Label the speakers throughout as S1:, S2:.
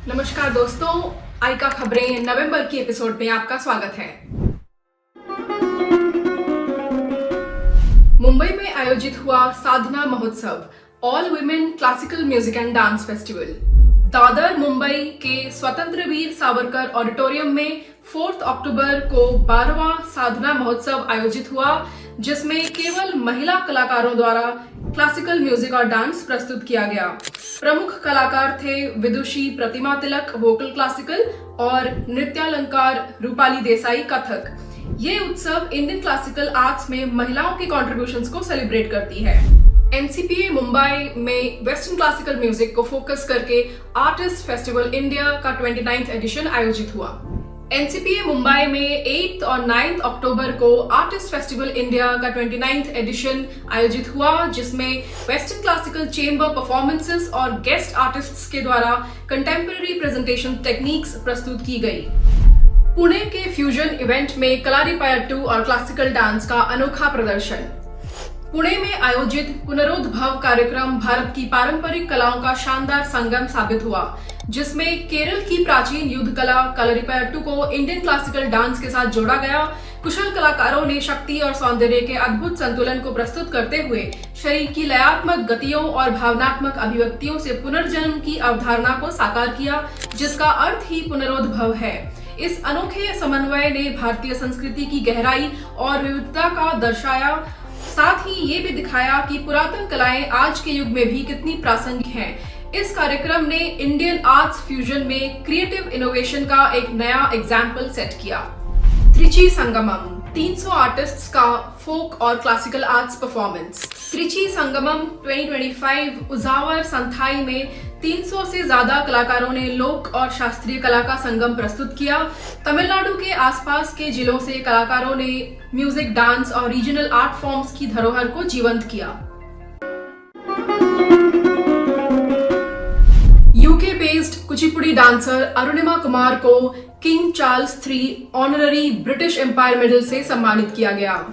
S1: नमस्कार दोस्तों, आई का खबरें नवंबर की एपिसोड में आपका स्वागत है। मुंबई में आयोजित हुआ साधना महोत्सव, all women classical music and dance festival. Dadar Mumbai के स्वतंत्र वीर सावरकर ऑडिटोरियम में 4 अक्टूबर को 12वां साधना महोत्सव आयोजित हुआ, जिसमें केवल महिला कलाकारों द्वारा क्लासिकल म्यूजिक और डांस प्रस्तुत किया गया। प्रमुख कलाकार थे विदुषी प्रतिमा तिलक वोकल क्लासिकल और नृत्यालंकार रूपाली देसाई कथक। ये उत्सव इंडियन क्लासिकल आर्ट्स में महिलाओं के कॉन्ट्रीब्यूशंस को सेलिब्रेट करती है। एनसीपीए मुंबई में वेस्टर्न क्लासिकल म्यूजिक को फोकस करके आर्टिस्ट फेस्टिवल इंडिया का 29th एडिशन आयोजित हुआ। एनसीपीए मुंबई में 8 और 9 अक्टूबर को आर्टिस्ट फेस्टिवल इंडिया का 29th एडिशन आयोजित हुआ, जिसमें वेस्टर्न क्लासिकल चेंबर परफॉर्मेंसेस और गेस्ट आर्टिस्ट्स के द्वारा कंटेम्पररी प्रेजेंटेशन टेक्निक्स प्रस्तुत की गई। पुणे के फ्यूजन इवेंट में कलारीपयट्टू और क्लासिकल डांस का अनोखा प्रदर्शन। पुणे में आयोजित पुनरोद्भव कार्यक्रम भारत की पारंपरिक कलाओं का शानदार संगम साबित हुआ, जिसमें केरल की प्राचीन युद्ध कला कलारीपयट्टू को इंडियन क्लासिकल डांस के साथ जोड़ा गया। कुशल कलाकारों ने शक्ति और सौंदर्य के अद्भुत संतुलन को प्रस्तुत करते हुए शरीर की लयात्मक गतियों और भावनात्मक अभिव्यक्तियों से पुनर्जन्म की अवधारणा को साकार किया, जिसका अर्थ ही पुनरोद्भव है। इस अनोखे समन्वय ने भारतीय संस्कृति की गहराई और विविधता का दर्शाया, साथ ही ये भी दिखाया कि पुरातन कलाएं आज के युग में भी कितनी प्रासंगिक हैं। इस कार्यक्रम ने इंडियन आर्ट्स फ्यूजन में क्रिएटिव इनोवेशन का एक नया एग्जाम्पल सेट किया। त्रिची संगमम, 300 आर्टिस्ट्स का फोक और classical arts performance. Trichy Sangamam 2025 उजावर संथाई में 300 से ज्यादा कलाकारों ने लोक और शास्त्रीय कला का संगम प्रस्तुत किया। तमिलनाडु के आसपास के जिलों से कलाकारों ने म्यूजिक, डांस और रीजनल आर्ट फॉर्म्स की धरोहर को जीवंत किया। UK based Kuchipudi dancer Arunima Kumar को King Charles III honorary British Empire medal से सम्मानित किया गया।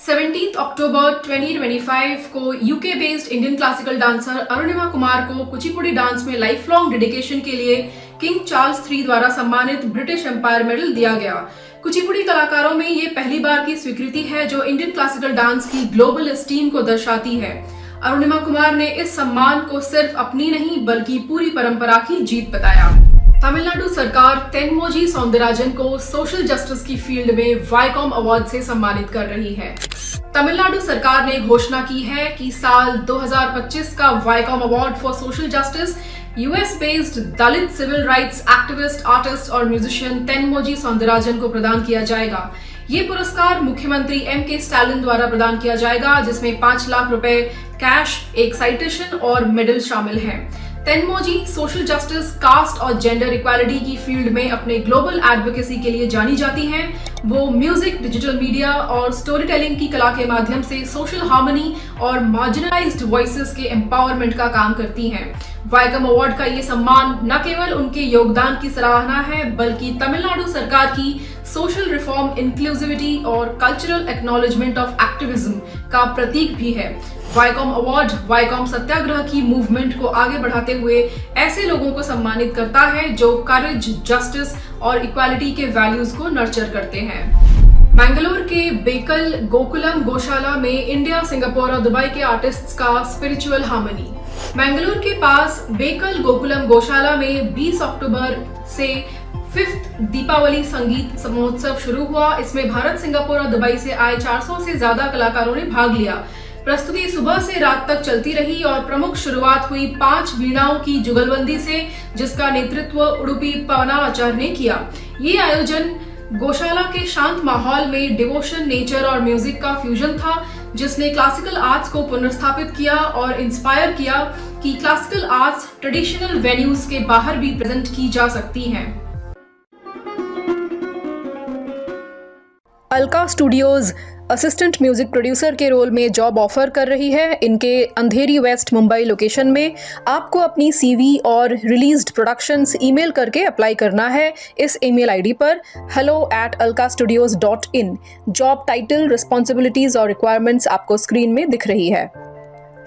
S1: 17 अक्टूबर 2025 को UK based Indian classical dancer Arunima Kumar को कुचिपुड़ी डांस में लाइफ लॉन्ग डेडिकेशन के लिए किंग चार्ल्स III द्वारा सम्मानित ब्रिटिश एम्पायर मेडल दिया गया। कुचिपुड़ी कलाकारों में ये पहली बार की स्वीकृति है जो इंडियन क्लासिकल डांस की ग्लोबल एस्टीम को दर्शाती है। अरुणिमा कुमार ने इस सम्मान को सिर्फ अपनी नहीं बल्कि पूरी परंपरा की जीत बताया। तमिलनाडु सरकार तेनमोजी सौंदरराजन को सोशल जस्टिस की फील्ड में वाईकॉम अवार्ड से सम्मानित कर रही है। तमिलनाडु सरकार ने घोषणा की है कि साल 2025 का Vaikom award for social justice US based Dalit civil rights activist, artist और म्यूजिशियन तेनमोजी सौंदरराजन को प्रदान किया जाएगा। ये पुरस्कार मुख्यमंत्री एमके स्टालिन द्वारा प्रदान किया जाएगा, जिसमें 5 लाख रुपए कैश, एक साइटेशन और मेडल शामिल हैं। तेनमोजी सोशल जस्टिस, कास्ट और जेंडर इक्वालिटी की फील्ड में अपने ग्लोबल एडवोकेसी के लिए जानी जाती हैं। वो म्यूजिक, डिजिटल मीडिया और स्टोरी टेलिंग की कला के माध्यम से सोशल हार्मनी और मार्जिनलाइज्ड वॉइसेस के एम्पावरमेंट का काम करती हैं। वाईकॉम अवार्ड का ये सम्मान न केवल उनके योगदान की सराहना है, बल्कि तमिलनाडु सरकार की सोशल रिफॉर्म, इंक्लूसिविटी और कल्चरल एक्नॉलेजमेंट ऑफ एक्टिविज्म का प्रतीक भी है। वाईकॉम अवार्ड वाईकॉम सत्याग्रह की मूवमेंट को आगे बढ़ाते हुए ऐसे लोगों को सम्मानित करता है जो करेज, जस्टिस और इक्वालिटी के वैल्यूज को नर्चर करते हैं। मैंगलोर के बेकल गोकुलम गौशाला में इंडिया, सिंगापुर और दुबई के आर्टिस्ट्स का स्पिरिचुअल हार्मनी। मैंगलोर के पास बेकल गोकुलम गौशाला में 20 अक्टूबर से 5th दीपावली संगीत महोत्सव शुरू हुआ। इसमें भारत, सिंगापुर और दुबई से आए 400 से ज्यादा कलाकारों ने भाग लिया। प्रस्तुति सुबह से रात तक चलती रही और प्रमुख शुरुआत हुई 5 वीणाओं की जुगलबंदी से, जिसका नेतृत्व उडुपी पवना आचार्य ने किया। ये आयोजन गौशाला के शांत माहौल में डिवोशन, नेचर और म्यूजिक का फ्यूजन था, जिसने क्लासिकल आर्ट्स को पुनर्स्थापित किया और इंस्पायर किया कि क्लासिकल आर्ट्स ट्रेडिशनल वेन्यूज के बाहर भी प्रेजेंट की जा सकती हैं।
S2: Alka studios assistant music producer के रोल में जॉब ऑफर कर रही है। इनके अंधेरी वेस्ट मुंबई लोकेशन में आपको अपनी सीवी और रिलीज्ड प्रोडक्शंस ईमेल करके अप्लाई करना है। इस ईमेल आईडी पर hello@alkastudios.in। जॉब टाइटल, रिस्पॉन्सिबिलिटीज और रिक्वायरमेंट्स आपको स्क्रीन में दिख रही है।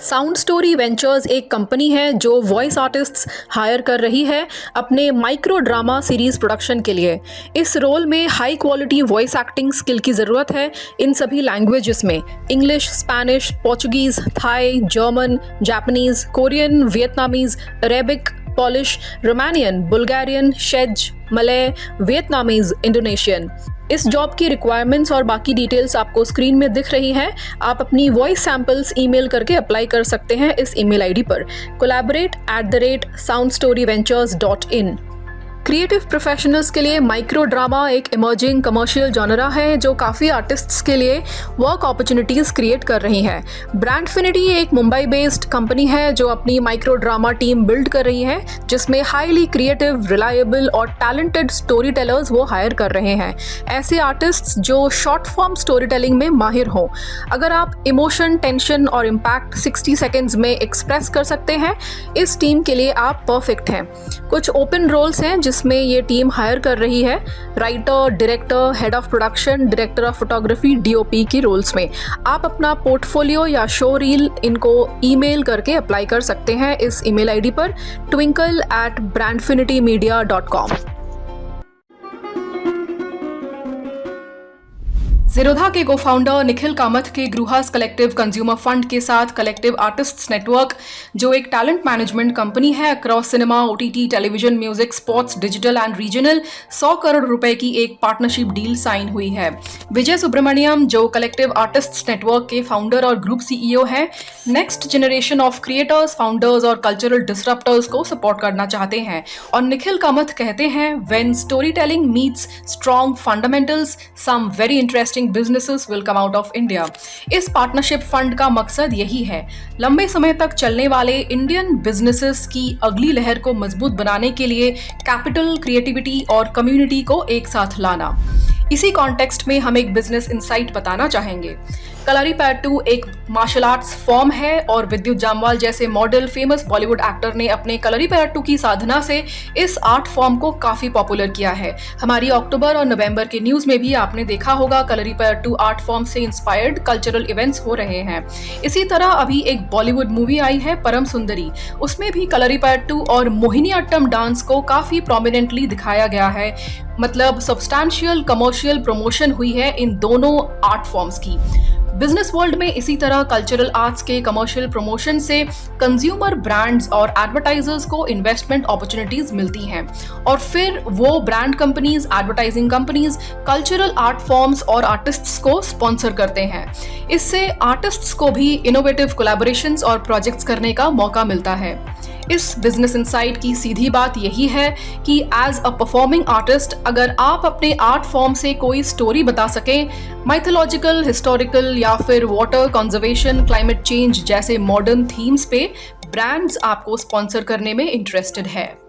S2: साउंड स्टोरी वेंचर्स एक कंपनी है जो वॉइस आर्टिस्ट्स हायर कर रही है अपने माइक्रो ड्रामा सीरीज प्रोडक्शन के लिए। इस रोल में high quality voice acting skill की ज़रूरत है इन सभी लैंग्वेजेस में, English, Spanish, Portuguese, Thai, German, Japanese, Korean, Vietnamese, Arabic, Polish, Romanian, Bulgarian, Czech, Malay, Vietnamese, Indonesian. इस जॉब की रिक्वायरमेंट्स और बाकी डिटेल्स आपको स्क्रीन में दिख रही हैं। आप अपनी वॉइस सैंपल्स ईमेल करके अप्लाई कर सकते हैं इस ईमेल आईडी पर collaborate@soundstoryventures.in। क्रिएटिव प्रोफेशनल्स के लिए माइक्रो ड्रामा एक इमर्जिंग कमर्शियल जॉनरा है जो काफ़ी आर्टिस्ट्स के लिए वर्क अपॉर्चुनिटीज़ क्रिएट कर रही है। ब्रांडफिनिटी एक मुंबई बेस्ड कंपनी है जो अपनी माइक्रो ड्रामा टीम बिल्ड कर रही है, जिसमें हाईली क्रिएटिव, रिलायबल और टैलेंटेड स्टोरी टेलर्स वो हायर कर रहे हैं, ऐसे आर्टिस्ट्स जो शॉर्ट फॉर्म स्टोरी टेलिंग में माहिर हों। अगर आप इमोशन, टेंशन और इम्पैक्ट 60 सेकेंड्स में एक्सप्रेस कर सकते हैं, इस टीम के लिए आप परफेक्ट हैं। कुछ ओपन रोल्स हैं जिसमें ये टीम हायर कर रही है writer, director, head of production, director of photography, DOP की रोल्स में। आप अपना पोर्टफोलियो या शो रील इनको ईमेल करके अप्लाई कर सकते हैं इस ईमेल आईडी पर twinkle@brandfinitymedia.com।
S1: ज़ीरोधा के को फाउंडर निखिल कामथ के गृहास कलेक्टिव कंज्यूमर फंड के साथ कलेक्टिव आर्टिस्ट्स नेटवर्क, जो एक टैलेंट मैनेजमेंट कंपनी है across cinema, OTT, television, music, sports, digital and regional, 100 crore रुपए की एक पार्टनरशिप डील साइन हुई है। विजय सुब्रमण्यम, जो कलेक्टिव आर्टिस्ट्स नेटवर्क के फाउंडर और ग्रुप सीईओ हैं, next generation of creators, founders और कल्चरल डिसरप्टर्स को सपोर्ट करना चाहते हैं। और निखिल कामथ कहते हैं, when story telling meets strong fundamentals, some very interesting businesses will come out of India। इस पार्टनरशिप फंड का मकसद यही है, लंबे समय तक चलने वाले इंडियन बिजनेसेस की अगली लहर को मजबूत बनाने के लिए कैपिटल, क्रिएटिविटी और कम्युनिटी को एक साथ लाना। इसी कॉन्टेक्स्ट में हम एक बिजनेस इंसाइट बताना चाहेंगे। कलरीपयट्टू एक मार्शल आर्ट्स फॉर्म है और विद्युत जामवाल जैसे मॉडल, फेमस बॉलीवुड एक्टर ने अपने कलरीपयट्टू की साधना से इस आर्ट फॉर्म को काफी पॉपुलर किया है। हमारी अक्टूबर और नवंबर के न्यूज में भी आपने देखा होगा कलरीपयट्टू आर्ट फॉर्म से इंस्पायर्ड कल्चरल इवेंट्स हो रहे हैं। इसी तरह अभी एक बॉलीवुड मूवी आई है परम सुंदरी, उसमें भी कलरीपयट्टू और मोहिनीअट्टम डांस को काफी प्रोमिनेंटली दिखाया गया है। मतलब सब्सटैंशियल कमर्शियल प्रमोशन हुई है इन दोनों आर्ट फॉर्म्स की। बिजनेस वर्ल्ड में इसी तरह कल्चरल आर्ट्स के कमर्शियल प्रमोशन से कंज्यूमर ब्रांड्स और एडवर्टाइजर्स को इन्वेस्टमेंट अपॉर्चुनिटीज मिलती हैं और फिर वो brand companies, advertising companies cultural art forms और आर्टिस्ट्स को स्पॉन्सर करते हैं। इससे आर्टिस्ट्स को भी इनोवेटिव कोलैबोरेशंस और प्रोजेक्ट्स करने का मौका मिलता है। इस बिजनेस इंसाइट की सीधी बात यही है कि एज अ परफॉर्मिंग आर्टिस्ट अगर आप अपने आर्ट फॉर्म से कोई स्टोरी बता सकें, माइथोलॉजिकल, हिस्टोरिकल या फिर वाटर कंजर्वेशन, क्लाइमेट चेंज जैसे मॉडर्न थीम्स पे, ब्रांड्स आपको स्पॉन्सर करने में इंटरेस्टेड है।